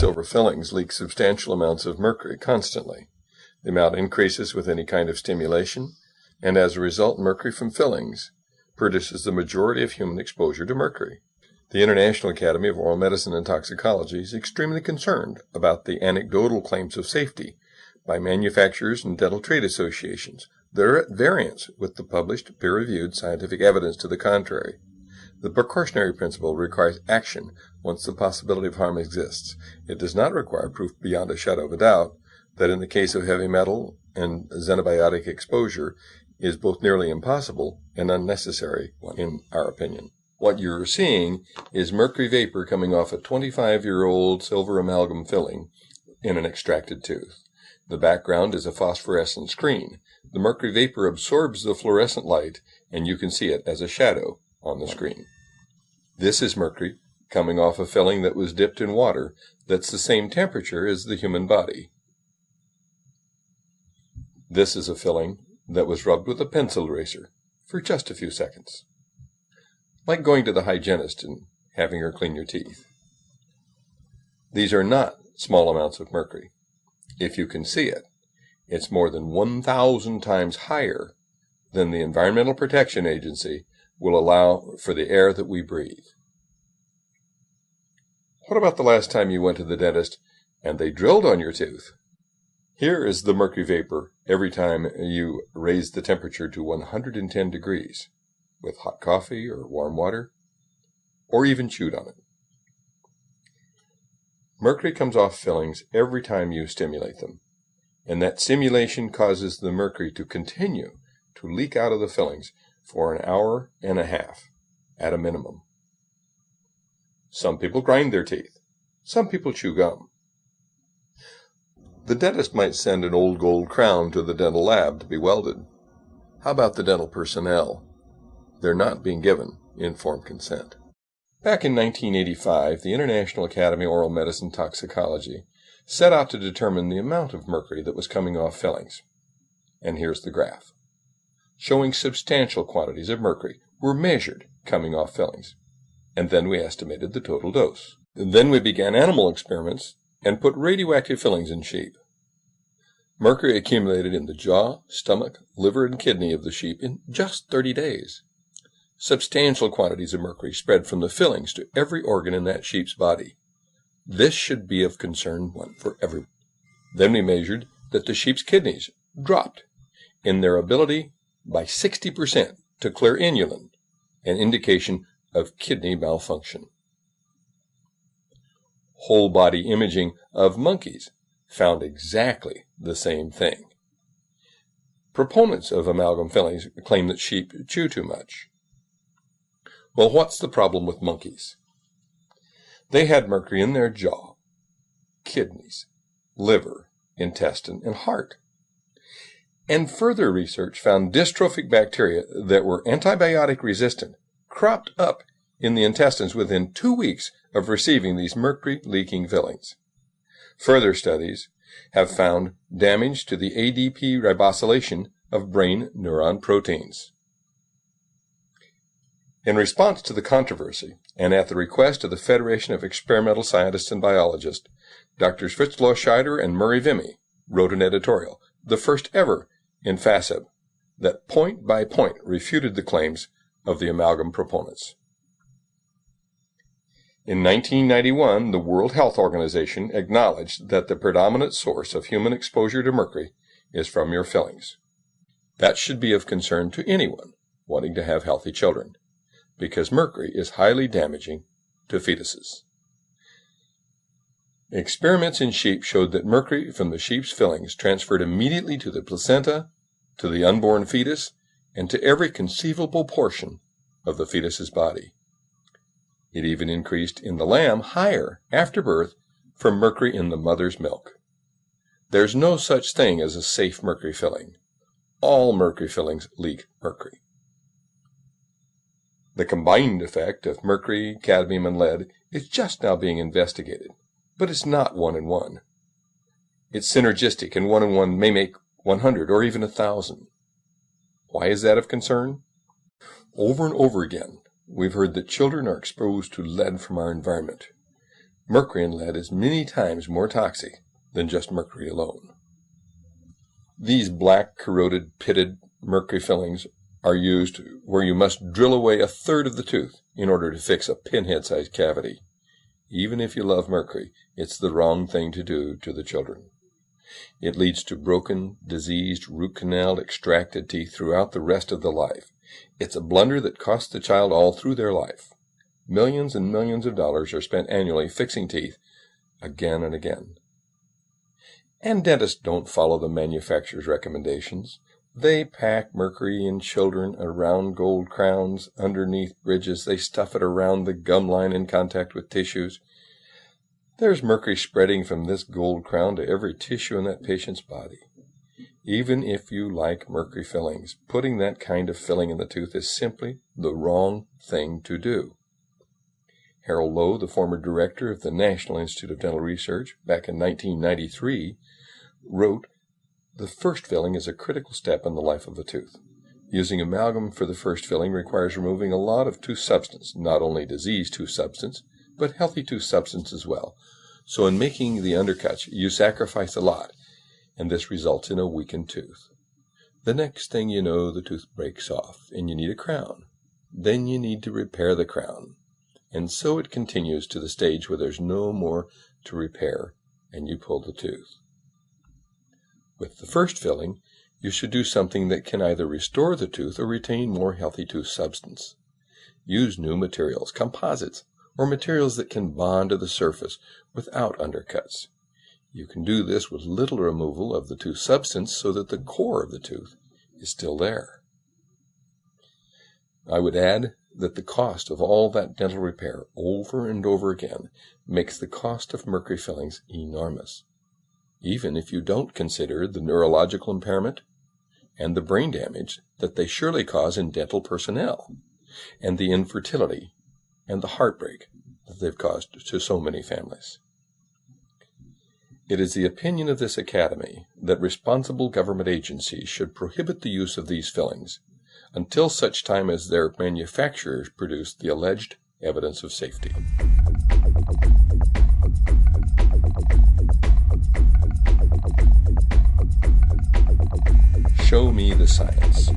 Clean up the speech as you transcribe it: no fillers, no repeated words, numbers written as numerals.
silver fillings leak substantial amounts of mercury constantly. The amount increases with any kind of stimulation, and as a result, mercury from fillings produces the majority of human exposure to mercury. The International Academy of Oral Medicine and Toxicology is extremely concerned about the anecdotal claims of safety by manufacturers and dental trade associations that are at variance with the published peer-reviewed scientific evidence to the contrary. The precautionary principle requires action once the possibility of harm exists. It does not require proof beyond a shadow of a doubt that in the case of heavy metal and xenobiotic exposure is both nearly impossible and unnecessary, in our opinion. What you're seeing is mercury vapor coming off a 25-year-old silver amalgam filling in an extracted tooth. The background is a phosphorescent screen. The mercury vapor absorbs the fluorescent light, and you can see it as a shadow on the screen. This is mercury coming off a filling that was dipped in water that's the same temperature as the human body. This is a filling that was rubbed with a pencil eraser for just a few seconds. Like going to the hygienist and having her clean your teeth. These are not small amounts of mercury. If you can see it, it's more than 1,000 times higher than the Environmental Protection Agency will allow for the air that we breathe. What about the last time you went to the dentist and they drilled on your tooth? Here is the mercury vapor every time you raise the temperature to 110 degrees with hot coffee or warm water, or even chewed on it. Mercury comes off fillings every time you stimulate them, and that stimulation causes the mercury to continue to leak out of the fillings for an hour and a half at a minimum. Some people grind their teeth. Some people chew gum. The dentist might send an old gold crown to the dental lab to be welded. How about the dental personnel? They're not being given informed consent. Back in 1985, the International Academy of Oral Medicine and Toxicology set out to determine the amount of mercury that was coming off fillings. And here's the graph, showing substantial quantities of mercury were measured coming off fillings. And then we estimated the total dose. And then we began animal experiments and put radioactive fillings in sheep. Mercury accumulated in the jaw, stomach, liver, and kidney of the sheep in just 30 days. Substantial quantities of mercury spread from the fillings to every organ in that sheep's body. This should be of concern for everyone. Then we measured that the sheep's kidneys dropped in their ability by 60% to clear inulin, an indication of kidney malfunction. Whole body imaging of monkeys found exactly the same thing. Proponents of amalgam fillings claim that sheep chew too much. Well, what's the problem with monkeys? They had mercury in their jaw, kidneys, liver, intestine, and heart. And further research found dystrophic bacteria that were antibiotic resistant cropped up in the intestines within 2 weeks of receiving these mercury-leaking fillings. Further studies have found damage to the ADP ribosylation of brain neuron proteins. In response to the controversy, and at the request of the Federation of Experimental Scientists and Biologists, Drs. Fritzloh Scheider and Murray Vimy wrote an editorial, the first ever in FASEB, that point by point refuted the claims of the amalgam proponents. In 1991, the World Health Organization acknowledged that the predominant source of human exposure to mercury is from your fillings. That should be of concern to anyone wanting to have healthy children, because mercury is highly damaging to fetuses. Experiments in sheep showed that mercury from the sheep's fillings transferred immediately to the placenta, to the unborn fetus, and to every conceivable portion of the fetus's body. It even increased in the lamb higher after birth from mercury in the mother's milk. There's no such thing as a safe mercury filling. All mercury fillings leak mercury. The combined effect of mercury, cadmium, and lead is just now being investigated, but it's not 1 and 1. It's synergistic, and 1 and 1 may make 100 or even 1,000. Why is that of concern? Over and over again, we've heard that children are exposed to lead from our environment. Mercury in lead is many times more toxic than just mercury alone. These black, corroded, pitted mercury fillings are used where you must drill away a third of the tooth in order to fix a pinhead-sized cavity. Even if you love mercury, it's the wrong thing to do to the children. It leads to broken, diseased, root canal extracted teeth throughout the rest of the life. It's a blunder that costs the child all through their life. Millions and millions of dollars are spent annually fixing teeth again and again. And dentists don't follow the manufacturer's recommendations. They pack mercury in children around gold crowns, underneath bridges. They stuff it around the gum line in contact with tissues. There's mercury spreading from this gold crown to every tissue in that patient's body. Even if you like mercury fillings, putting that kind of filling in the tooth is simply the wrong thing to do. Harold Lowe, the former director of the National Institute of Dental Research, back in 1993, wrote, "The first filling is a critical step in the life of the tooth. Using amalgam for the first filling requires removing a lot of tooth substance, not only diseased tooth substance, but healthy tooth substance as well. So in making the undercuts, you sacrifice a lot, and this results in a weakened tooth. The next thing you know, the tooth breaks off, and you need a crown. Then you need to repair the crown. And so it continues to the stage where there's no more to repair, and you pull the tooth. With the first filling, you should do something that can either restore the tooth or retain more healthy tooth substance. Use new materials, composites, or materials that can bond to the surface without undercuts. You can do this with little removal of the tooth substance so that the core of the tooth is still there. I would add that the cost of all that dental repair over and over again makes the cost of mercury fillings enormous, even if you don't consider the neurological impairment and the brain damage that they surely cause in dental personnel, and the infertility and the heartbreak that they've caused to so many families. It is the opinion of this Academy that responsible government agencies should prohibit the use of these fillings until such time as their manufacturers produce the alleged evidence of safety. Show me the science.